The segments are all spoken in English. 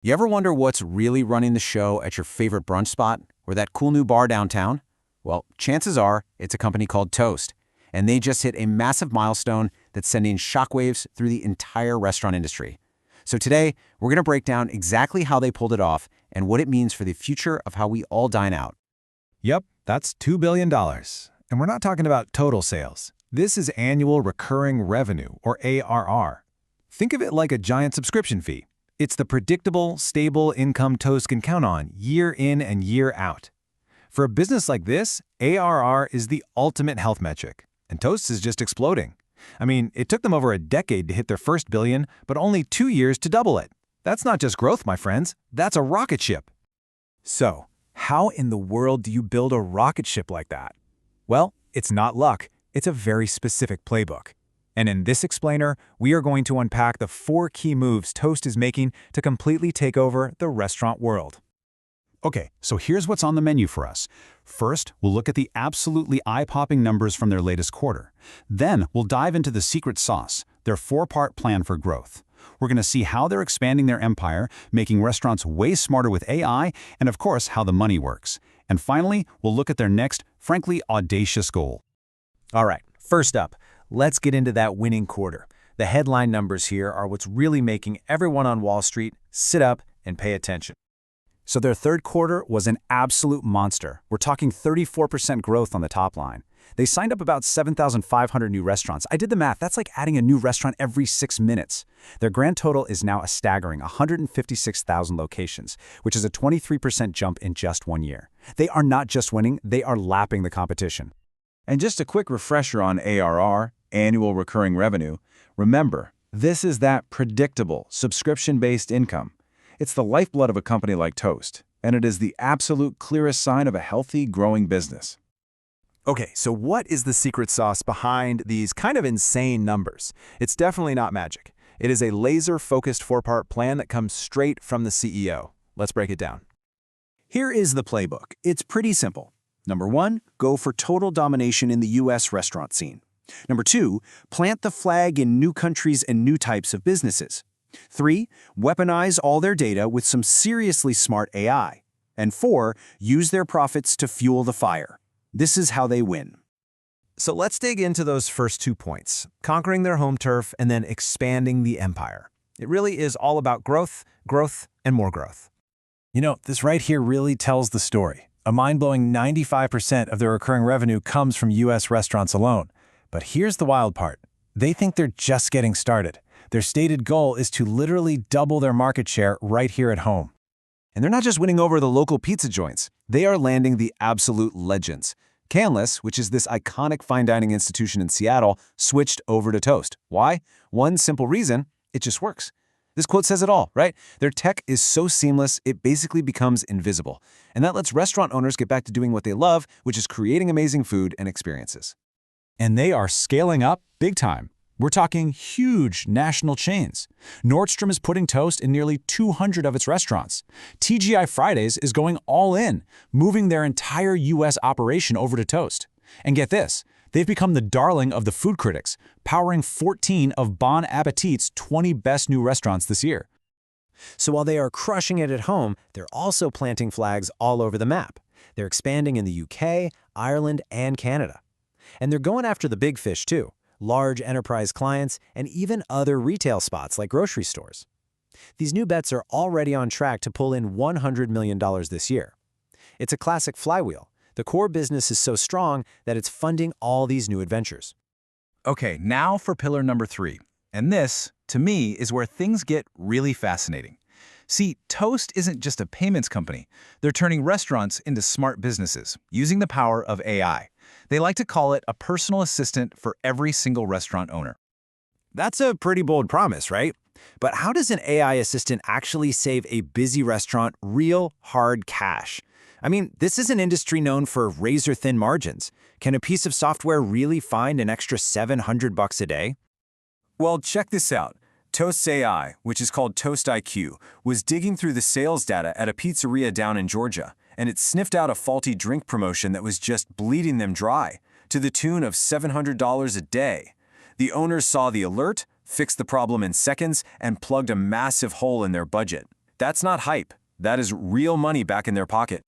You ever wonder what's really running the show at your favorite brunch spot or that cool new bar downtown? Well, chances are it's a company called Toast, and they just hit a massive milestone that's sending shockwaves through the entire restaurant industry. So today, we're going to break down exactly how they pulled it off and what it means for the future of how we all dine out. Yep, that's $2 billion. And we're not talking about total sales. This is annual recurring revenue, or ARR. Think of it like a giant subscription fee. It's the predictable, stable income Toast can count on year in and year out. For a business like this, ARR is the ultimate health metric, and Toast is just exploding. I mean, it took them over a decade to hit their first billion, but only 2 years to double it. That's not just growth, my friends. That's a rocket ship. So, how in the world do you build a rocket ship like that? Well, it's not luck. It's a very specific playbook. And in this explainer, we are going to unpack the 4 key moves Toast is making to completely take over the restaurant world. Okay, so here's what's on the menu for us. First, we'll look at the absolutely eye-popping numbers from their latest quarter. Then, we'll dive into the secret sauce, their 4-part plan for growth. We're going to see how they're expanding their empire, making restaurants way smarter with AI, and of course, how the money works. And finally, we'll look at their next, frankly, audacious goal. All right, first up, let's get into that winning quarter. The headline numbers here are what's really making everyone on Wall Street sit up and pay attention. So their third quarter was an absolute monster. We're talking 34% growth on the top line. They signed up about 7,500 new restaurants. I did the math. That's like adding a new restaurant every 6 minutes. Their grand total is now a staggering 156,000 locations, which is a 23% jump in just 1 year. They are not just winning, they are lapping the competition. And just a quick refresher on ARR, annual recurring revenue. Remember, this is that predictable, subscription-based income. It's the lifeblood of a company like Toast, and it is the absolute clearest sign of a healthy, growing business. Okay, so what is the secret sauce behind these kind of insane numbers? It's definitely not magic. It is a laser-focused 4-part plan that comes straight from the CEO. Let's break it down. Here is the playbook. It's pretty simple. Number 1, go for total domination in the U.S. restaurant scene. Number 2, plant the flag in new countries and new types of businesses. 3, weaponize all their data with some seriously smart AI. And 4, use their profits to fuel the fire. This is how they win. So let's dig into those first 2 points, conquering their home turf and then expanding the empire. It really is all about growth, growth, and more growth. You know, this right here really tells the story. A mind-blowing 95% of their recurring revenue comes from U.S. restaurants alone. But here's the wild part. They think they're just getting started. Their stated goal is to literally double their market share right here at home. And they're not just winning over the local pizza joints. They are landing the absolute legends. Canlis, which is this iconic fine dining institution in Seattle, switched over to Toast. Why? One simple reason: it just works. This quote says it all, right? Their tech is so seamless, it basically becomes invisible. And that lets restaurant owners get back to doing what they love, which is creating amazing food and experiences. And they are scaling up big time. We're talking huge national chains. Nordstrom is putting Toast in nearly 200 of its restaurants. TGI Fridays is going all in, moving their entire U.S. operation over to Toast. And get this, they've become the darling of the food critics, powering 14 of Bon Appetit's 20 best new restaurants this year. So while they are crushing it at home, they're also planting flags all over the map. They're expanding in the UK, Ireland, and Canada. And they're going after the big fish too: large enterprise clients, and even other retail spots like grocery stores. These new bets are already on track to pull in $100 million this year. It's a classic flywheel. The core business is so strong that it's funding all these new adventures. Okay, now for pillar number 3. And this, to me, is where things get really fascinating. See, Toast isn't just a payments company. They're turning restaurants into smart businesses, using the power of AI. They like to call it a personal assistant for every single restaurant owner. That's a pretty bold promise, right? But how does an AI assistant actually save a busy restaurant real, hard cash? I mean, this is an industry known for razor-thin margins. Can a piece of software really find an extra $700 a day? Well, check this out. Toast's AI, which is called Toast IQ, was digging through the sales data at a pizzeria down in Georgia, and it sniffed out a faulty drink promotion that was just bleeding them dry, to the tune of $700 a day. The owners saw the alert, fixed the problem in seconds, and plugged a massive hole in their budget. That's not hype. That is real money back in their pocket.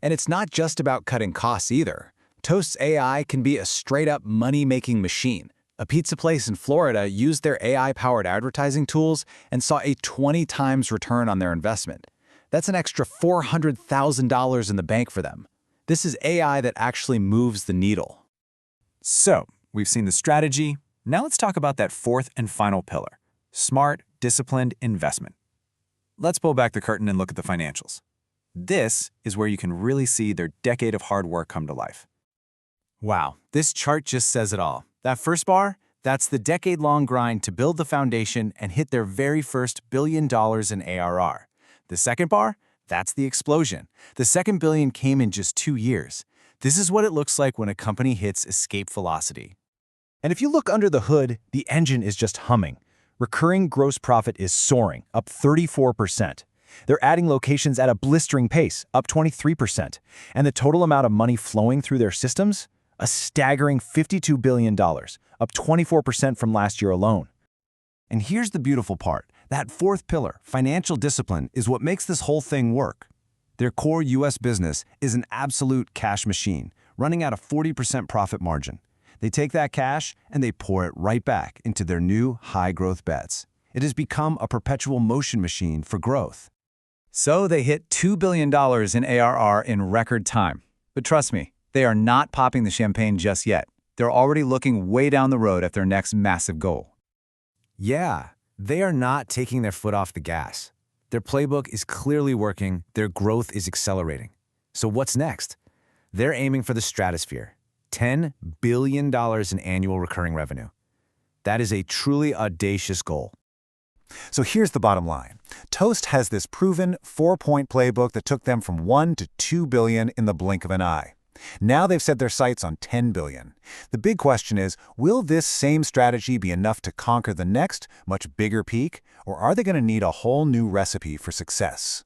And it's not just about cutting costs either. Toast's AI can be a straight-up money-making machine. A pizza place in Florida used their AI-powered advertising tools and saw a 20 times return on their investment. That's an extra $400,000 in the bank for them. This is AI that actually moves the needle. So, we've seen the strategy. Now let's talk about that fourth and final pillar: smart, disciplined investment. Let's pull back the curtain and look at the financials. This is where you can really see their decade of hard work come to life. Wow, this chart just says it all. That first bar, that's the decade-long grind to build the foundation and hit their very first $1 billion in ARR. The second bar, that's the explosion. The second billion came in just 2 years. This is what it looks like when a company hits escape velocity. And if you look under the hood, the engine is just humming. Recurring gross profit is soaring, up 34%. They're adding locations at a blistering pace, up 23%. And the total amount of money flowing through their systems? A staggering $52 billion, up 24% from last year alone. And here's the beautiful part. That fourth pillar, financial discipline, is what makes this whole thing work. Their core U.S. business is an absolute cash machine, running at a 40% profit margin. They take that cash and they pour it right back into their new high-growth bets. It has become a perpetual motion machine for growth. So they hit $2 billion in ARR in record time. But trust me, they are not popping the champagne just yet. They're already looking way down the road at their next massive goal. Yeah, they are not taking their foot off the gas. Their playbook is clearly working, their growth is accelerating. So what's next? They're aiming for the stratosphere, $10 billion in annual recurring revenue. That is a truly audacious goal. So here's the bottom line. Toast has this proven 4-point playbook that took them from 1 to 2 billion in the blink of an eye. Now they've set their sights on 10 billion. The big question is, will this same strategy be enough to conquer the next, much bigger peak, or are they going to need a whole new recipe for success?